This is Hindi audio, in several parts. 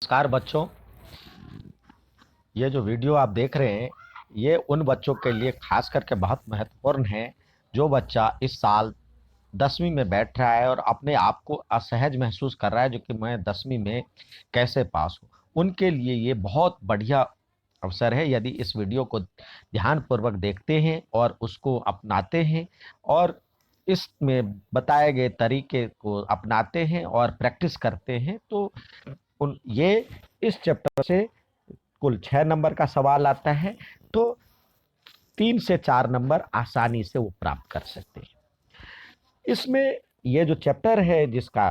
नमस्कार बच्चों। ये जो वीडियो आप देख रहे हैं ये उन बच्चों के लिए खास करके बहुत महत्वपूर्ण है जो बच्चा इस साल 10वीं में बैठ रहा है और अपने आप को असहज महसूस कर रहा है जो कि मैं 10वीं में कैसे पास हूँ। उनके लिए ये बहुत बढ़िया अवसर है यदि इस वीडियो को ध्यानपूर्वक देखते हैं और उसको अपनाते हैं और इसमें बताए गए तरीके को अपनाते हैं और प्रैक्टिस करते हैं तो उन ये इस चैप्टर से कुल 6 नंबर का सवाल आता है तो 3 से 4 नंबर आसानी से वो प्राप्त कर सकते हैं। इसमें ये जो चैप्टर है जिसका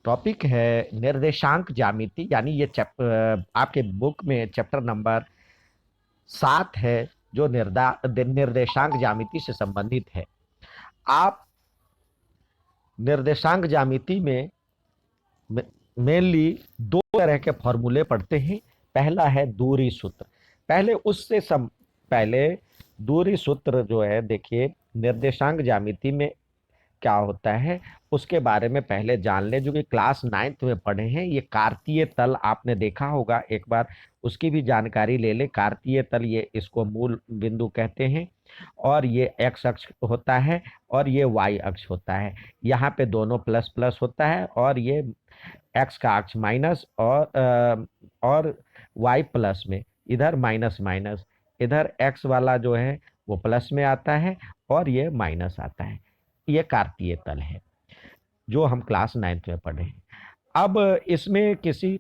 टॉपिक है निर्देशांक ज्यामिति, यानी ये आपके बुक में चैप्टर नंबर 7 है जो निर्देशांक ज्यामिति से संबंधित है। आप निर्देशांक ज्यामिति में मेनली दो तरह के फॉर्मूले पढ़ते हैं। पहला है दूरी सूत्र। पहले दूरी सूत्र जो है, देखिए निर्देशांक ज्यामिति में क्या होता है उसके बारे में पहले जान ले, जो कि क्लास 9th में पढ़े हैं। ये कार्तीय तल आपने देखा होगा, एक बार उसकी भी जानकारी ले ले। कार्तीय तल, ये इसको मूल बिंदु कहते हैं और ये एक्स अक्ष होता है और ये वाई अक्ष होता है। यहाँ पे दोनों प्लस प्लस होता है और ये एक्स का अक्ष माइनस और वाई प्लस में, इधर माइनस माइनस, इधर एक्स वाला जो है वो प्लस में आता है और ये माइनस आता है। ये कार्तीय तल है जो हम क्लास 9th में पढ़े हैं। अब इसमें किसी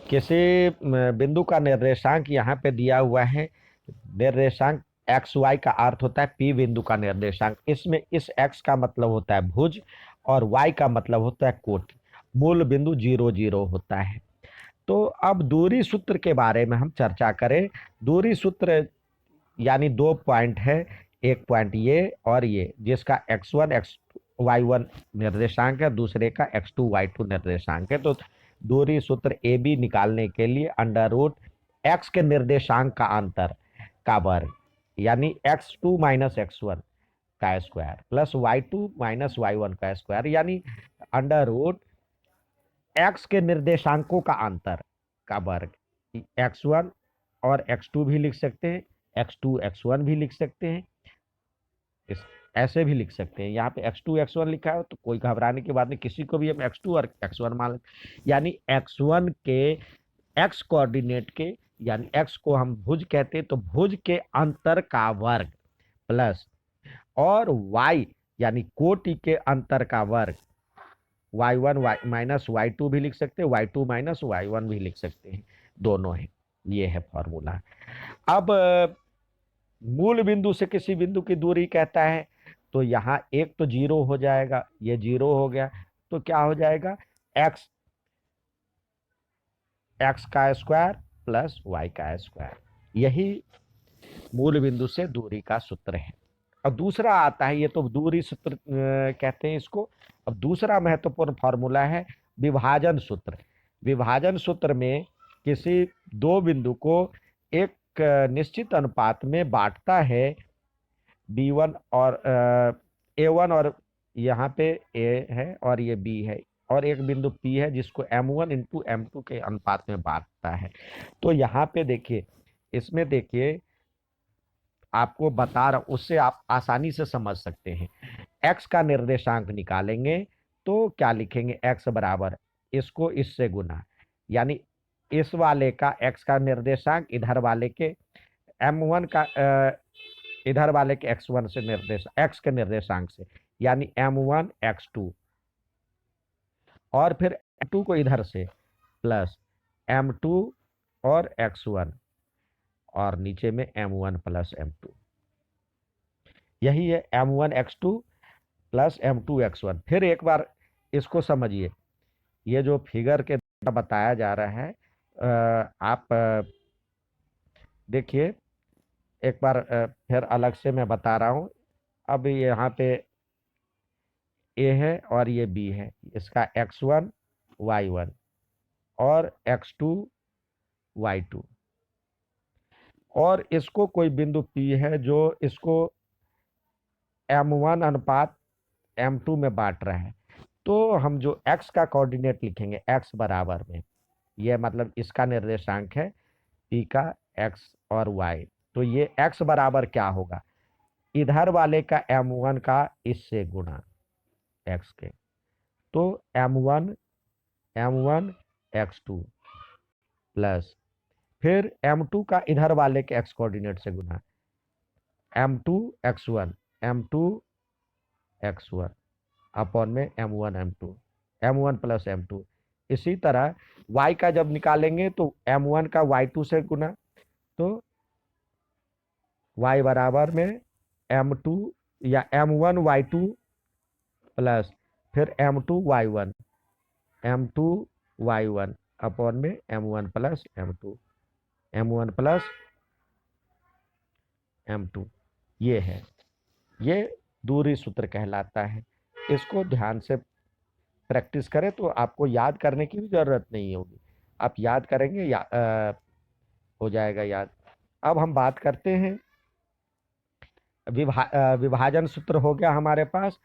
किसी बिंदु का निर्देशांक यहाँ पे दिया हुआ है। निर्देशांक एक्स वाई का अर्थ होता है पी बिंदु का निर्देशांक। इसमें इस एक्स का मतलब होता है भुज और वाई का मतलब होता है कोटि। मूल बिंदु 0 0 होता है। तो अब दूरी सूत्र के बारे में हम चर्चा करें। दूरी सूत्र यानी दो पॉइंट है, एक पॉइंट ये और ये, जिसका x1 y1 निर्देशांक है, दूसरे का x2 y2 निर्देशांक है। तो दूरी सूत्र ए बी निकालने के लिए अंडर रूट एक्स के निर्देशांक का अंतर का वर्ग, यानी x2 माइनस x1 का square plus y2 minus y1 का स्क्वायर, यानी अंडर रूट एक्स के निर्देशांकों का अंतर का वर्ग। x1 और x2 भी लिख सकते हैं, x2 x1 भी लिख सकते हैं, इस ऐसे भी लिख सकते हैं। यहाँ पे x2 x1 लिखा है तो कोई घबराने की बात नहीं, किसी को भी हम x2 और x1 मान लें। यानी x1 के x कोऑर्डिनेट के, यानी x को हम भुज कहते हैं तो भुज के अंतर का वर्ग प्लस, और y यानी कोटि के अंतर का वर्ग, y1 माइनस y2 भी लिख सकते हैं, y2 माइनस y1 भी लिख सकते हैं, दोनों है। ये है फॉर्मूला। अब मूल बिंदु से किसी बिंदु की दूरी कहता है तो यहाँ एक तो 0 हो जाएगा, ये 0 हो गया तो क्या हो जाएगा, एक्स एक्स का स्क्वायर प्लस वाई का स्क्वायर। यही मूल बिंदु से दूरी का सूत्र है। अब दूसरा आता है, ये तो दूरी सूत्र कहते हैं इसको। अब दूसरा महत्वपूर्ण फॉर्मूला है विभाजन सूत्र। विभाजन सूत्र में किसी दो बिंदु को एक निश्चित अनुपात में बांटता है, B1 और A1, और यहाँ पे ए है और ये बी है, और एक बिंदु पी है जिसको M1 इंटू M2 के अनुपात में बांटता है। तो यहाँ पे देखिए, इसमें देखिए आपको बता रहा हूं, उससे आप आसानी से समझ सकते हैं। एक्स का निर्देशांक निकालेंगे तो क्या लिखेंगे, एक्स बराबर इसको इससे गुना, यानी इस वाले का एक्स का निर्देशांक इधर वाले के M1 का इधर वाले के x1 से निर्देश x के निर्देशांक से, यानी M1 x2, और फिर M2 को इधर से प्लस M2 और x1, और नीचे में M1 प्लस M2। यही है M1 x2 plus M2 x1। फिर एक बार इसको समझिए, ये जो फिगर के द्वारा बताया जा रहा है, आप देखिए एक बार फिर अलग से मैं बता रहा हूँ। अब यहाँ पे ए है और ये बी है, इसका x1 y1 और x2 y2, और इसको कोई बिंदु P है जो इसको M1 अनुपात M2 में बांट रहा है। तो हम जो x का कोऑर्डिनेट लिखेंगे x बराबर में, ये मतलब इसका निर्देशांक है p का x और y। तो ये x बराबर क्या होगा, इधर वाले का m1 का इससे गुणा x के, तो m1 x2 प्लस फिर m2 का इधर वाले के x कोऑर्डिनेट से गुणा m2 x1 अपॉन में m1 प्लस m2। इसी तरह y का जब निकालेंगे तो m1 का y2 से गुना, तो y बराबर में m2 या m1 y2 प्लस फिर m2 y1 अपॉन में m1 प्लस m2 ये है, ये दूरी सूत्र कहलाता है। इसको ध्यान से प्रैक्टिस करें तो आपको याद करने की भी जरूरत नहीं होगी, आप याद करेंगे हो जाएगा याद। अब हम बात करते हैं विभाजन सूत्र हो गया हमारे पास,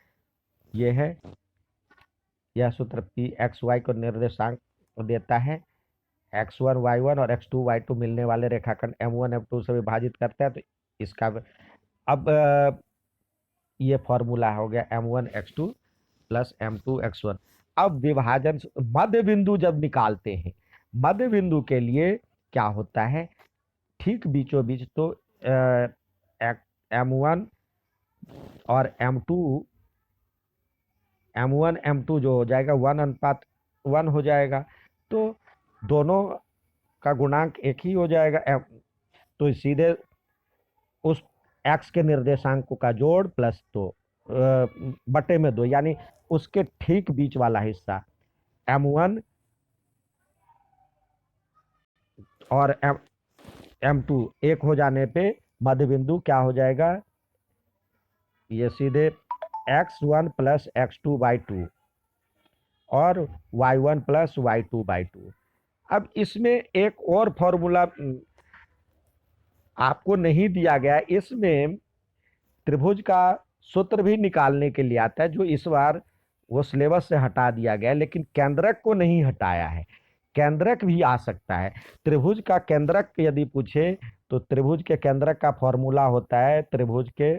ये है यह सूत्र पी एक्स वाई को निर्देशांक देता है, x1 y1 और x2 y2 मिलने वाले रेखाखंड m1 m2 से विभाजित करते हैं, तो इसका अब ये फॉर्मूला हो गया m1 x2 plus m2 x1। अब विभाजन मध्य बिंदु जब निकालते हैं, मध्य बिंदु के लिए क्या होता है, ठीक बीचों बीच, तो m1 और m1 m2 जो हो जाएगा 1:1 हो जाएगा, तो दोनों का गुणांक एक ही हो जाएगा, तो सीधे उस x के निर्देशांकों का जोड़ प्लस 2 बटे में 2, यानी उसके ठीक बीच वाला हिस्सा m1 और m2 एक हो जाने पे मध्य बिंदु क्या हो जाएगा, ये सीधे x1 प्लस x2/2 और y1 प्लस y2/2। अब इसमें एक और फॉर्मूला आपको नहीं दिया गया, इसमें त्रिभुज का सूत्र भी निकालने के लिए आता है, जो इस बार वो सिलेबस से हटा दिया गया, लेकिन केंद्रक को नहीं हटाया है, केंद्रक भी आ सकता है। त्रिभुज का केंद्रक यदि पूछे तो त्रिभुज के केंद्रक का फॉर्मूला होता है, त्रिभुज के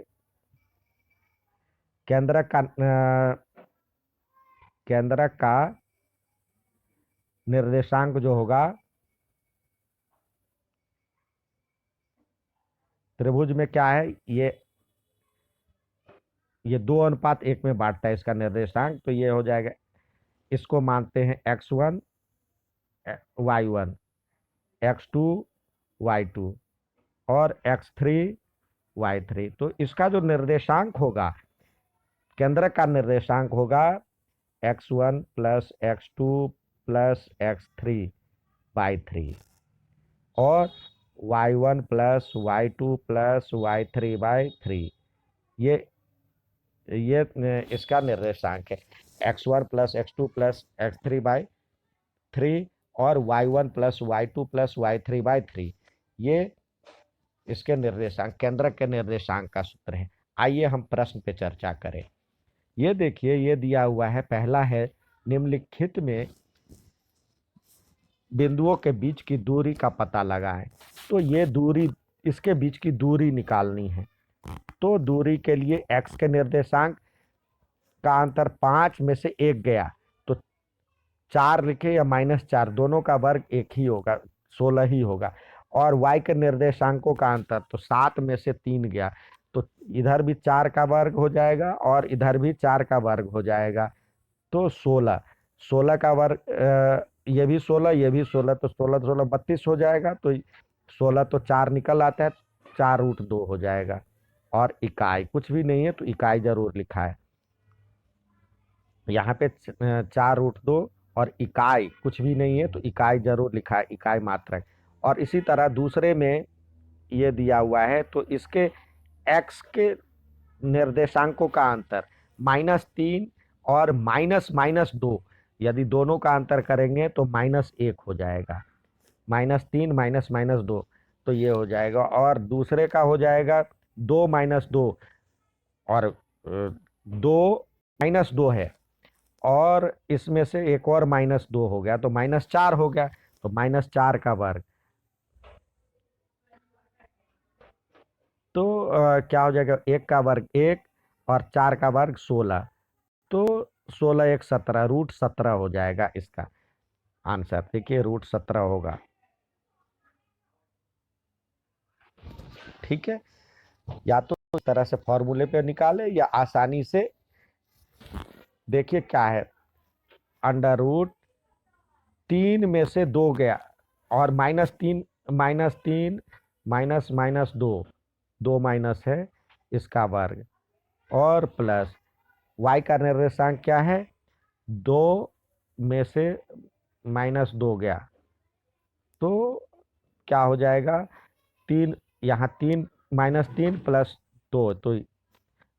केंद्रक का निर्देशांक जो होगा, त्रिभुज में क्या है, ये 2:1 में बांटता है इसका निर्देशांक, तो ये हो जाएगा, इसको मानते हैं x1 y1 x2 y2 और x3 y3। तो इसका जो निर्देशांक होगा, केंद्र का निर्देशांक होगा x1 plus x2 plus x3/3 और y1 plus y2 plus y3/3, ये इसका निर्देशांक है x1 plus x2 plus x3/3 और y1 plus y2 plus y3/3, ये इसके निर्देशांक, केंद्रक के निर्देशांक का सूत्र है। आइए हम प्रश्न पे चर्चा करें। ये देखिए, ये दिया हुआ है, पहला है निम्नलिखित में बिंदुओं के बीच की दूरी का पता लगाएं। तो ये दूरी, इसके बीच की दूरी निकालनी है, तो दूरी के लिए x के निर्देशांक का अंतर 5 में से 1 गया, तो 4 लिखे या -4, दोनों का वर्ग एक ही होगा, 16 ही होगा। और y के निर्देशांकों का अंतर, तो 7 में से 3 गया, तो इधर भी 4 का वर्ग हो जाएगा और इधर भी 4 का वर्ग हो जाएगा, तो 16 का वर्ग, ये भी 16, ये भी 16, तो 16 32 हो जाएगा, तो 16 तो 4 निकल आता है, 4√2 हो जाएगा। और इकाई कुछ भी नहीं है तो इकाई जरूर लिखा है यहाँ पे, 4√2 और इकाई कुछ भी नहीं है तो इकाई जरूर लिखा है, इकाई मात्रक। और इसी तरह दूसरे में ये दिया हुआ है, तो इसके x के निर्देशांकों का अंतर -3 और -2, यदि दोनों का अंतर करेंगे तो -1 हो जाएगा, -3 -2, तो ये हो जाएगा। और दूसरे का हो जाएगा 2 - 2 और 2 -2 है, और इसमें से एक और -2 हो गया तो -4 हो गया, तो -4 का वर्ग। तो क्या हो जाएगा, 1 का वर्ग 1 और 4 का वर्ग 16, तो 16 1 17, √17 हो जाएगा इसका आंसर। देखिए √17 होगा। ठीक है, या तो इस तरह से फॉर्मूले पे निकाले या आसानी से देखिए क्या है, √3 में से 2 गया और -3 -3 -2, 2 माइनस है इसका वर्ग, और प्लस y का निर्देशांक क्या है, 2 में से -2 गया, तो क्या हो जाएगा, 3, यहाँ 3 -3 + 2 तो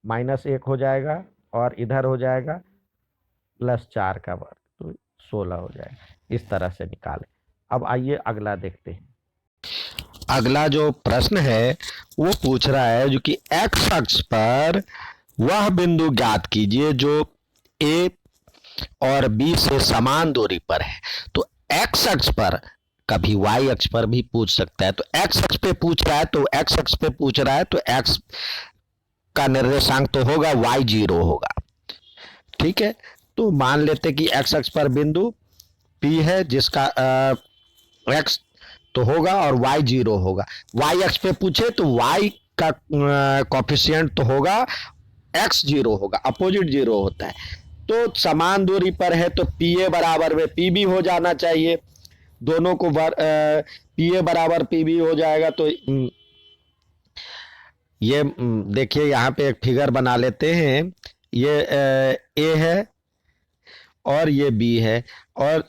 -1 हो जाएगा, और इधर हो जाएगा +4 का वर्ग, तो 16 हो जाएगा। इस तरह से निकालें। अब आइए अगला देखते हैं। अगला जो प्रश्न है वो पूछ रहा है जो कि x अक्ष पर वह बिंदु ज्ञात कीजिए जो a और b से समान दूरी पर है। तो x अक्ष पर, कभी y अक्ष पर भी पूछ सकता है, तो x अक्ष पे पूछ रहा है, तो x अक्ष पे पूछ रहा है तो x का निर्देशांक तो होगा y0 होगा। ठीक है, तो मान लेते कि x अक्ष पर बिंदु P है जिसका x तो होगा और y0 होगा। y अक्ष पे पूछे तो y का कोफिशिएंट तो होगा x0 होगा, अपोजिट 0 होता है। तो समान दूरी पर है तो PA बराबर में PB हो जाना चाहिए, दोनों को PA बराबर PB हो जाएगा। तो ये देखिए यहाँ पे एक फिगर बना लेते हैं, ये A है और ये B है, और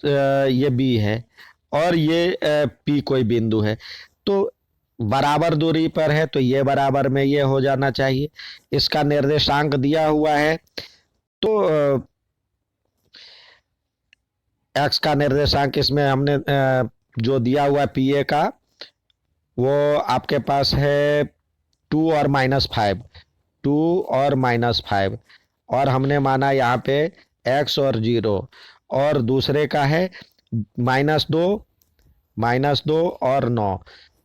ये B है, और ये P कोई बिंदु है, तो बराबर दूरी पर है तो ये बराबर में ये हो जाना चाहिए। इसका निर्देशांक दिया हुआ है, तो x का निर्देशांक इसमें हमने जो दिया हुआ है PA का, वो आपके पास है 2 और -5, 2 और -5, और हमने माना यहाँ पे x और 0, और दूसरे का है -2 और 9।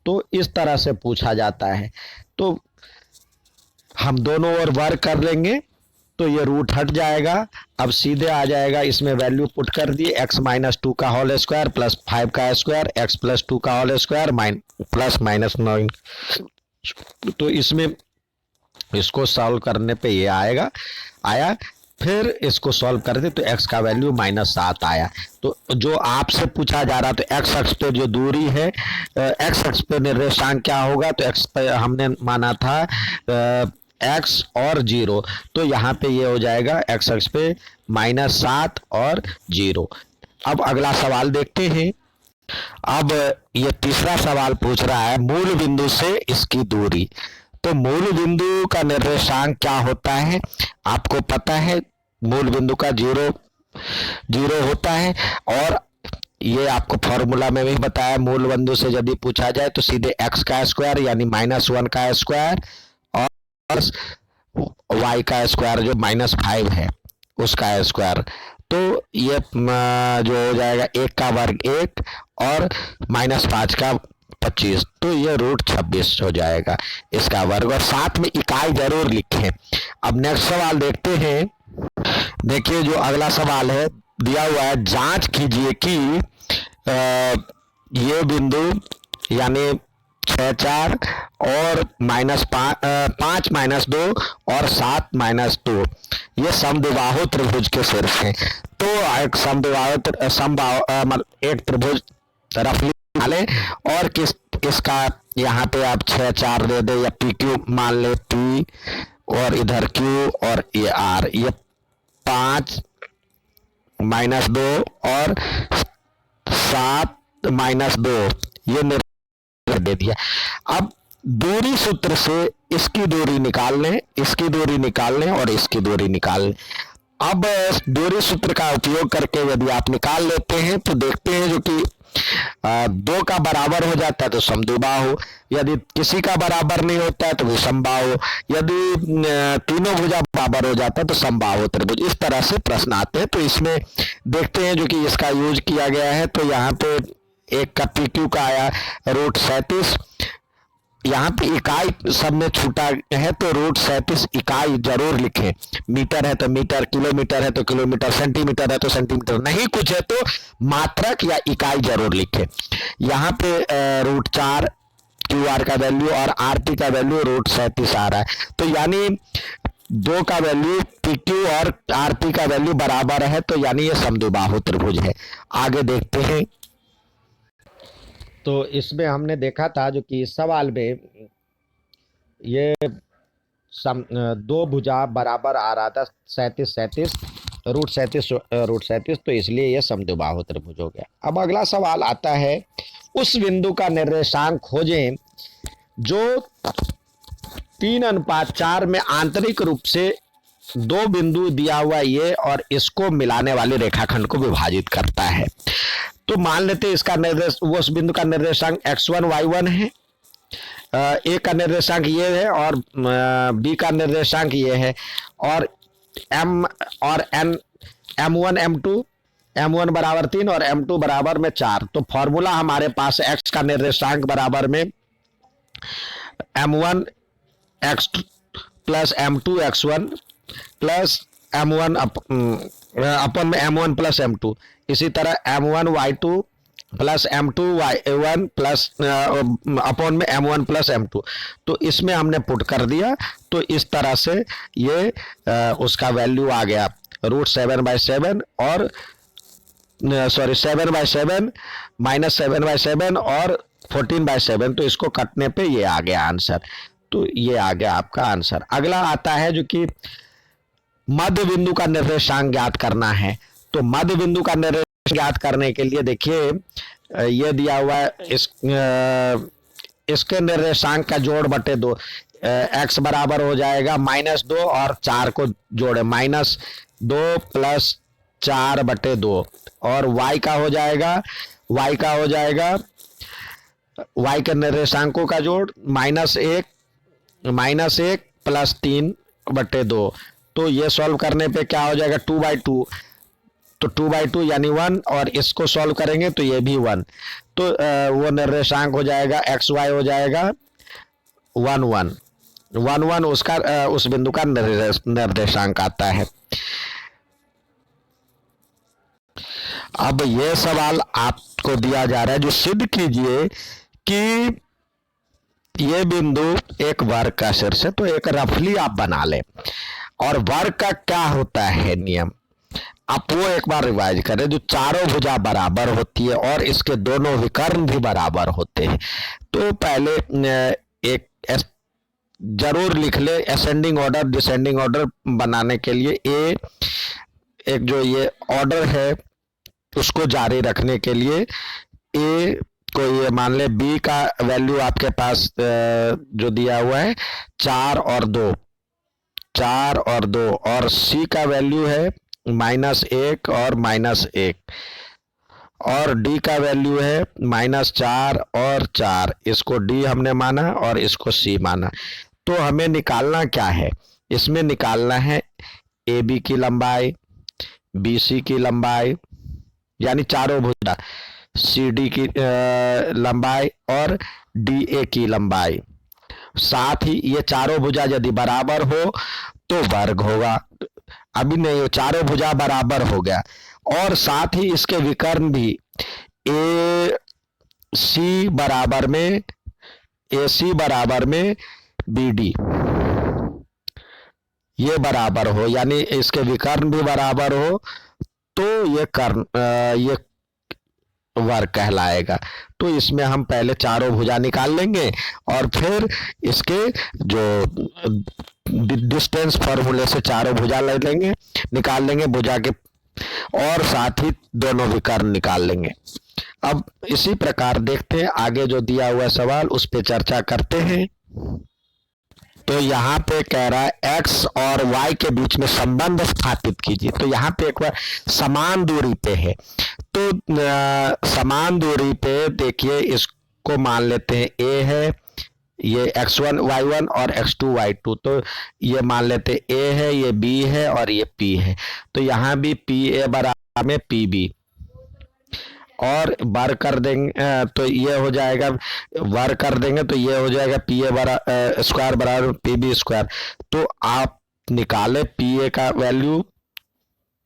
तो इस तरह से पूछा जाता है, तो हम दोनों ओर वर्ग कर लेंगे तो ये रूट हट जाएगा। अब सीधे आ जाएगा, इसमें वैल्यू पुट कर दिए, x -2 का होल स्क्वायर प्लस 5 का स्क्वायर, x + 2 का होल स्क्वायर प्लस -9। तो इसमें इसको सॉल्व करने पे ये आया, फिर इसको सॉल्व कर दे तो x का वैल्यू -7 आया। तो जो आपसे पूछा जा रहा, तो x अक्ष पे जो दूरी है, x अक्ष पे निर्देशांक क्या होगा, तो x पे हमने माना था x और 0, तो यहाँ पे ये हो जाएगा x अक्ष पे -7 और 0। अब अगला सवाल देखते हैं। अब ये तीसरा सवाल पूछ रहा है मूल बिंदु से इसकी दूरी। तो मूल बिंदु का निर्देशांक क्या होता है, आपको पता है, मूल बिंदु का 0 होता है, और ये आपको फॉर्मूला में भी बताया, मूल बिंदु से यदि पूछा जाए तो सीधे x का स्क्वायर यानी -1 का स्क्वायर और y का स्क्वायर जो -5 है उसका स्क्वायर, तो ये जो हो जाएगा 1 का वर्ग 1 और -5 का 25, तो ये √26 हो जाएगा इसका वर्ग, और साथ में इकाई जरूर लिखें। अब नेक्स्ट सवाल देखते हैं। देखिए जो अगला सवाल है दिया हुआ है, जांच कीजिए कि ये बिंदु यानी 6 4 और -5 -2 और 7 -2 ये समद्विबाहु त्रिभुज के शीर्ष हैं। तो एक एक त्रिभुज रफली डालें, और इसका यहाँ पे आप 6 4 दे दे, या PQ मान ले P, और इधर Q, और ये R, ये 5 -2 और 7 -2 ये दे दिया। अब दूरी सूत्र से इसकी दूरी निकाल लें, इसकी दूरी निकाल लें और इसकी दूरी निकाल लें। अब दूरी सूत्र का उपयोग करके यदि आप निकाल लेते हैं तो देखते हैं जो कि दो का बराबर हो जाता है तो समद्विबाहु, यदि किसी का बराबर नहीं होता है तो विषमबाहु, यदि तीनों भुजा बराबर हो जाता है तो समबाहु त्रिभुज। इस तरह से प्रश्न आते हैं। तो इसमें देखते हैं जो कि इसका यूज किया गया है। तो यहाँ पे एक का PQ का आया √37, यहाँ पे इकाई सब में छूटा है तो √37 इकाई जरूर लिखें। मीटर है तो मीटर, किलोमीटर है तो किलोमीटर, सेंटीमीटर है तो सेंटीमीटर, नहीं कुछ है तो मात्रक या इकाई जरूर लिखें। यहाँ पे √4 QR का वैल्यू और RP का वैल्यू √37 आ रहा है। तो यानी दो का वैल्यू PQ और RP का वैल्यू बराबर है, तो यानी ये समद्विबाहु त्रिभुज है। आगे देखते हैं। तो इसमें हमने देखा था जो कि इस सवाल में ये दो भुजा बराबर आ रहा था 37 √37, तो इसलिए ये समद्विबाहु त्रिभुज हो गया। अब अगला सवाल आता है, उस बिंदु का निर्देशांक खोजें जो 3:4 में आंतरिक रूप से दो बिंदु दिया हुआ ये और इसको मिलाने वाले रेखाखंड को विभाजित करता है। तो मान लेते हैं इसका निर्देश, उस बिंदु का निर्देशांक x1 y1 है, ए का निर्देशांक ये है और बी का निर्देशांक ये है, और m और n m1 m1 बराबर 3 और m2 बराबर में 4। तो फॉर्मूला हमारे पास x का निर्देशांक बराबर में m1 x plus m2 x1 plus m1 अपन में m1 प्लस m2, इसी तरह m1 y2 plus m2 y1 plus upon में m1 प्लस m2। तो इसमें हमने पुट कर दिया, तो इस तरह से ये उसका वैल्यू आ गया √7/7 और सॉरी 7/7 माइनस 7/7 और 14/7। तो इसको कटने पे ये आ गया आंसर। तो ये आ गया आपका आंसर। अगला आता है जो कि मध्य बिंदु का निर्देशांक ज्ञात करना है। तो मध्य बिंदु का निर्देशांक ज्ञात करने के लिए देखिए ये दिया हुआ है, इसके निर्देशांक का जोड़ बटे 2, x बराबर हो जाएगा -2 और 4 को जोड़े -2 प्लस 4/2, और y का हो जाएगा y के निर्देशांकों का जोड़ -1 प्लस 3/2। तो ये सॉल्व करने पे क्या हो जाएगा 2/2, तो 2/2 यानी 1, और इसको सॉल्व करेंगे तो ये भी 1। तो वो निर्देशांक हो जाएगा xy हो जाएगा 1 1 उसका उस बिंदु का निर्देशांक आता है। अब ये सवाल आपको दिया जा रहा है जो सिद्ध कीजिए कि ये बिंदु एक वर्ग का शीर्ष है। तो एक रफली आप बना लें, और वर्ग का क्या होता है नियम आप वो एक बार रिवाइज करें। जो चारों भुजा बराबर होती है और इसके दोनों विकर्ण भी बराबर होते हैं। तो पहले एक जरूर लिख ले असेंडिंग ऑर्डर डिसेंडिंग ऑर्डर बनाने के लिए एक जो ये ऑर्डर है उसको जारी रखने के लिए ए को ये मान ले बी का वैल्यू आपके पास जो दिया हुआ है 4 और 2 और सी का वैल्यू है -1 और -1 और डी का वैल्यू है -4 और 4। इसको डी हमने माना और इसको सी माना। तो हमें निकालना क्या है, इसमें निकालना है ए बी की लंबाई, बी सी की लंबाई यानी चारों भुजा, सी डी की लंबाई और डी ए की लंबाई। साथ ही ये चारों भुजा यदि बराबर हो तो वर्ग होगा। अभी नहीं, वो चारों भुजा बराबर हो गया, और साथ ही इसके विकर्ण भी ए सी बराबर में बी डी ये बराबर हो, यानी इसके विकर्ण भी बराबर हो, तो ये वर्ग कहलाएगा। तो इसमें हम पहले चारों भुजा निकाल लेंगे और फिर इसके जो डिस्टेंस फॉर्मूले से चारों भुजा ले लेंगे, निकाल लेंगे भुजा के, और साथ ही दोनों विकर्ण निकाल लेंगे। अब इसी प्रकार देखते हैं आगे जो दिया हुआ सवाल उस पे चर्चा करते हैं। तो यहाँ पे कह रहा है x और y के बीच में संबंध स्थापित कीजिए। तो यहाँ पे एक बार समान दूरी पे है, तो समान दूरी पे देखिए इसको मान लेते हैं ए है, ये x1 y1 और x2 y2, तो ये मान लेते a है, ये b है और ये p है। तो यहाँ भी pa बराबर में pb, और वर कर देंगे तो ये हो जाएगा, वर कर देंगे तो ये हो जाएगा pa स्क्वायर बराबर pb स्क्वायर। तो आप निकाले pa का वैल्यू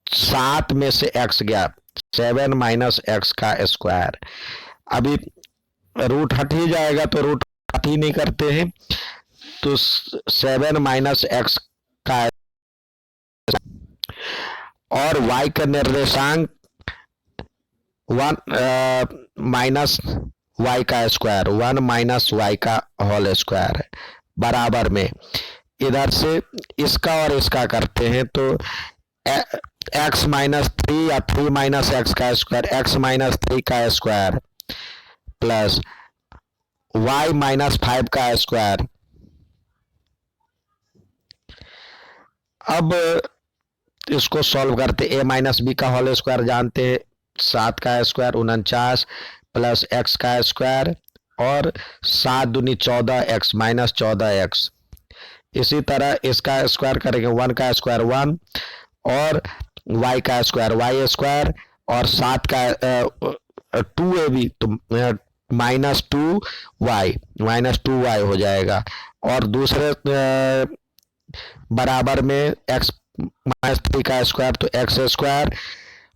7 में से x गया, 7 माइनस x का स्क्वायर। अभी रूट हट ही जाएगा, तो रूट ही नहीं करते हैं, तो 7 माइनस एक्स का, और y का निर्देशांक 1 माइनस वाई का स्क्वायर, 1 माइनस वाई का होल स्क्वायर बराबर में, इधर से इसका और इसका करते हैं तो x माइनस 3 या 3 माइनस एक्स का स्क्वायर, x माइनस 3 का स्क्वायर प्लस y माइनस 5 का स्क्वायर। अब इसको सॉल्व करते, a माइनस बी का होल स्क्वायर जानते हैं, 7 का स्क्वायर 49 प्लस x का स्क्वायर और 7 दूनी 14 x माइनस 14 x। इसी तरह इसका स्क्वायर करेंगे, 1 का स्क्वायर 1 और y का स्क्वायर y स्क्वायर और 7 का 2ab तो माइनस 2y हो जाएगा, और दूसरे बराबर में x माइनस 3 का स्क्वायर तो x स्क्वायर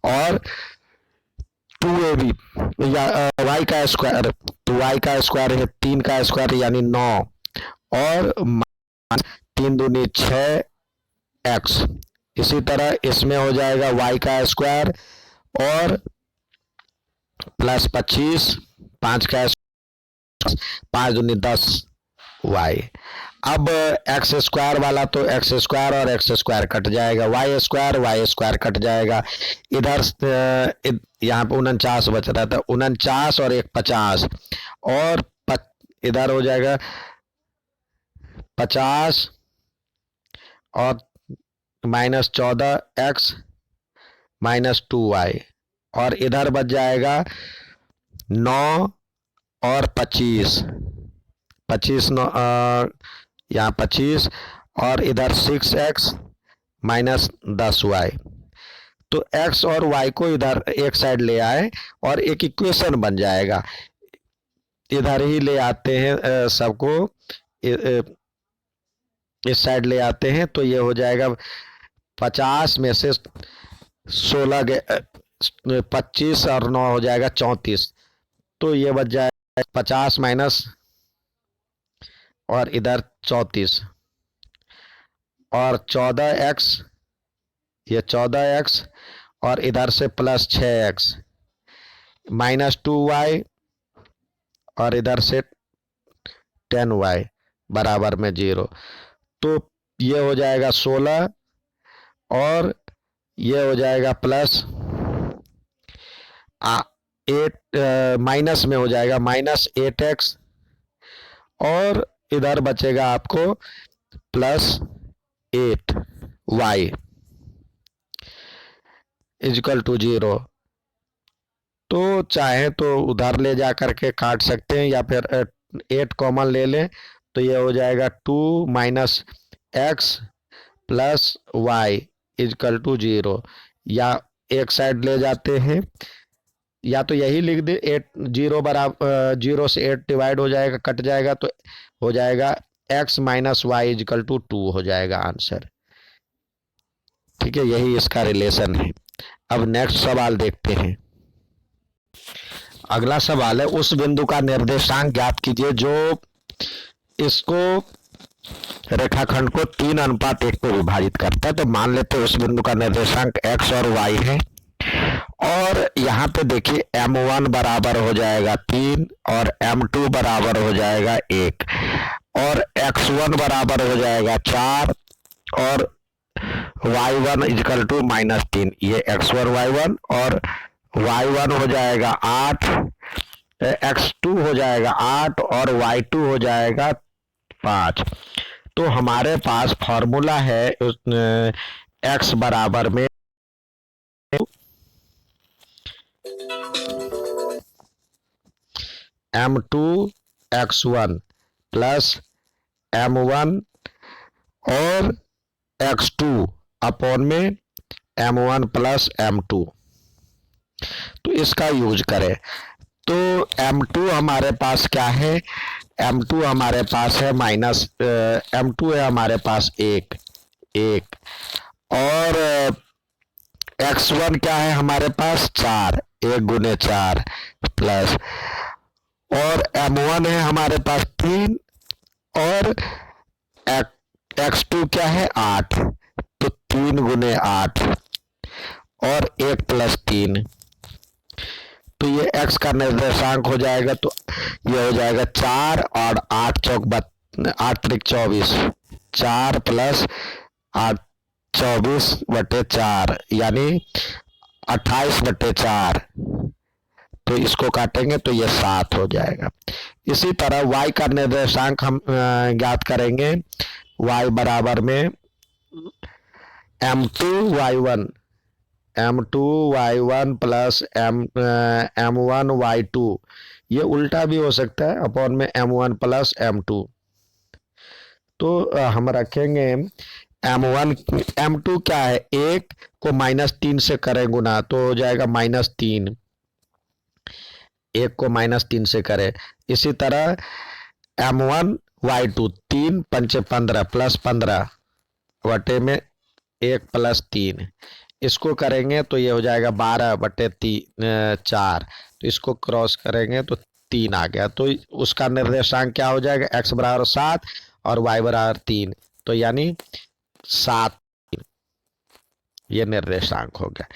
और 2ab या y का स्क्वायर, तो y का स्क्वायर है 3 का स्क्वायर यानी 9 और 3 दूनी 6x। इसी तरह इसमें हो जाएगा y का स्क्वायर और प्लस 25, 5 का 5 दूनी 10 y। अब एक्स स्क्वायर वाला तो एक्स स्क्वायर और एक्स स्क्वायर कट जाएगा, वाई स्क्वायर कट जाएगा, इधर यहाँ पे 49 बच रहा था, 49 और 1 50 और इधर हो जाएगा 50 और माइनस 14 एक्स माइनस 2y, और इधर बच जाएगा 9 और 25 यहाँ 25 और इधर 6x माइनस 10y। तो x और y को इधर एक साइड ले आए और एक इक्वेशन बन जाएगा, इधर ही ले आते हैं सबको, इस साइड ले आते हैं तो ये हो जाएगा 50 में से 16 25 और 9 हो जाएगा 34, तो ये बच जाएगा 50 माइनस और इधर 34 और 14x, ये 14x और इधर से प्लस 6x माइनस 2y और इधर से 10y बराबर में 0। तो ये हो जाएगा 16 और ये हो जाएगा प्लस 8 माइनस में हो जाएगा माइनस 8x और इधर बचेगा आपको प्लस 8y इक्वल टू 0। तो चाहे तो उधर ले जा करके काट सकते हैं या फिर 8 कॉमन ले लें, तो ये हो जाएगा 2 minus x plus y equal to 0, या एक साइड ले जाते हैं या तो यही लिख दे 8 0 बराबर 0 से 8 डिवाइड हो जाएगा, कट जाएगा तो हो जाएगा x minus y equal to 2 हो जाएगा आंसर। ठीक है, यही इसका रिलेशन है। अब नेक्स्ट सवाल देखते हैं। अगला सवाल है, उस बिंदु का निर्देशांक ज्ञात कीजिए जो इसको रेखाखंड को 3:1 पे विभाजित करता है। तो मान लेते हैं उस बिंदु का निर्देशांक x और y है, और यहाँ पे देखिए m1 बराबर हो जाएगा 3 और m2 बराबर हो जाएगा 1 और x1 बराबर हो जाएगा 4 और y1 इक्वल टू -3। ये x1 y1 और y1 हो जाएगा 8, x2 हो जाएगा 8 और y2 हो जाएगा 5। तो हमारे पास फॉर्मूला है x बराबर में m2 x1 प्लस m1 और x2 अपॉन में m1 प्लस m2। तो इसका यूज करें तो m2 हमारे पास क्या है, m2 हमारे पास है माइनस m2 है हमारे पास एक और x1 क्या है हमारे पास 4, 1 × 4 प्लस और m1 है हमारे पास 3 और x2 क्या है 8, तो 3 × 8 और 1 + 3, तो ये x का निर्देशांक हो जाएगा। तो ये हो जाएगा 4 और 8 चौक 8 × 24, 4 + 8 24/4 यानी 28/4। तो इसको काटेंगे तो ये 7 हो जाएगा। इसी तरह y का निर्देशांक हम ज्ञात करेंगे। y बराबर में m2y1 प्लस m1y2, ये उल्टा भी हो सकता है, अपॉन में m1 प्लस m2। तो हम रखेंगे m2 क्या है 1 को -3 से करें गुना तो हो जाएगा -3, 1 को -3 से करें। इसी तरह m1y2 3 × 5 = 15 प्लस 15 बटे में 1 + 3, इसको करेंगे तो ये हो जाएगा 12/4। तो इसको क्रॉस करेंगे तो 3 आ गया। तो उसका निर्देशांक क्या हो जाएगा, x बराबर 7 और y बराबर 3, तो यानी 7 ये निर्देशांक हो गया।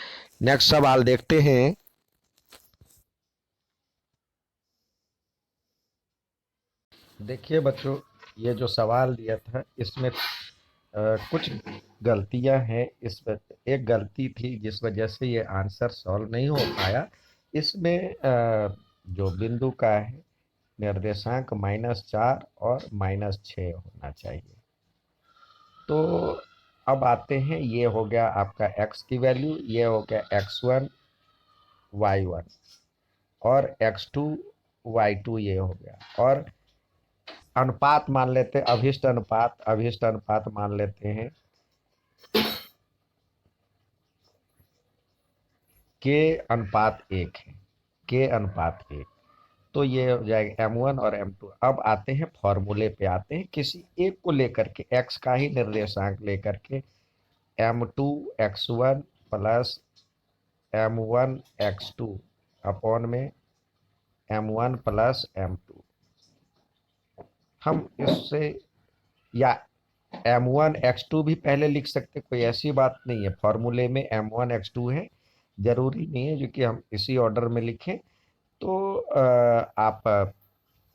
नेक्स्ट सवाल देखते हैं। देखिए बच्चों, ये जो सवाल दिया था इसमें कुछ गलतियां हैं। इसमें एक गलती थी जिस वजह से ये आंसर सॉल्व नहीं हो पाया। इसमें जो बिंदु का है निर्देशांक -4 और -6 होना चाहिए। तो अब आते हैं, ये हो गया आपका x की वैल्यू, ये हो गया x1 y1 और x2 y2 ये हो गया। और अनुपात मान लेते हैं, अभिष्ट अनुपात मान लेते हैं k/1 है, k/1। तो ये हो जाएगा m1 और m2। अब आते हैं फॉर्मूले पे, आते हैं किसी एक को लेकर के, x का ही निर्देशांक लेकर के, m2x1 प्लस m1x2 अपॉन में m1 प्लस m2। हम इससे या m1x2 भी पहले लिख सकते, कोई ऐसी बात नहीं है। फॉर्मूले में m1x2 है, जरूरी नहीं है जो कि हम इसी ऑर्डर में लिखें। तो आप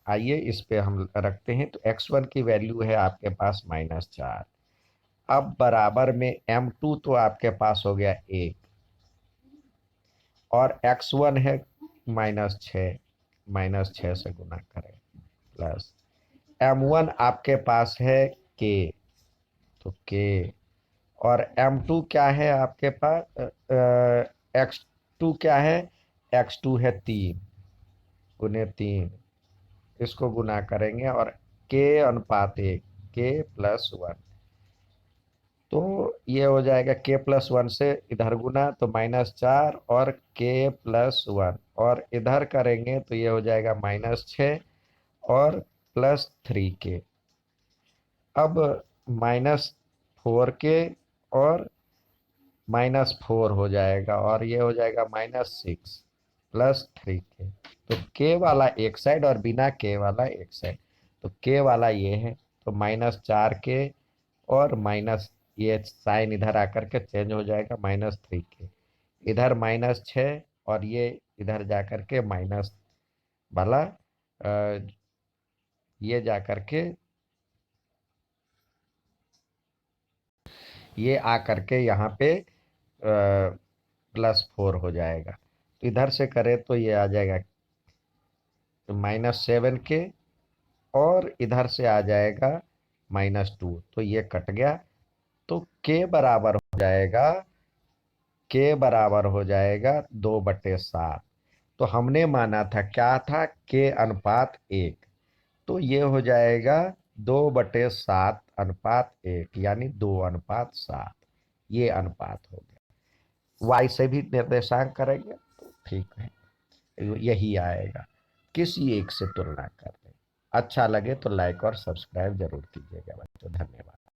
आइए इस पे हम रखते हैं। तो x1 की वैल्यू है आपके पास -4। अब बराबर में m2 तो आपके पास हो गया 1 और x1 है -6, -6 से गुना करें प्लस m1 आपके पास है k, तो k और m2 क्या है आपके पास, x2 क्या है, x2 है 3 × 3, इसको गुना करेंगे और k/1, k+1। तो ये हो जाएगा k+1 से इधर गुना तो -4 और k+1, और इधर करेंगे तो ये हो जाएगा -6 और +3k। अब -4k और -4 हो जाएगा और ये हो जाएगा -6 +3k। तो k वाला एक साइड और बिना k वाला एक साइड। तो k वाला ये है, तो -4k और माइनस, ये साइन इधर आकर के चेंज हो जाएगा -3k, इधर -6 और ये इधर जाकर के माइनस वाला ये जाकर के ये आकर के यहाँ पे +4 हो जाएगा। तो इधर से करें तो ये आ जाएगा -7k और इधर से आ जाएगा -2, तो ये कट गया। तो k बराबर हो जाएगा 2/7। तो हमने माना था क्या था, के अनुपात 1, तो ये हो जाएगा 2/7 अनुपात 1, यानी 2:7, ये अनुपात हो गया। वाई से भी निर्देशांक करेंगे तो ठीक है, यही आएगा। किसी एक से तुलना कर रहे। अच्छा लगे तो लाइक और सब्सक्राइब जरूर कीजिएगा बच्चों। धन्यवाद।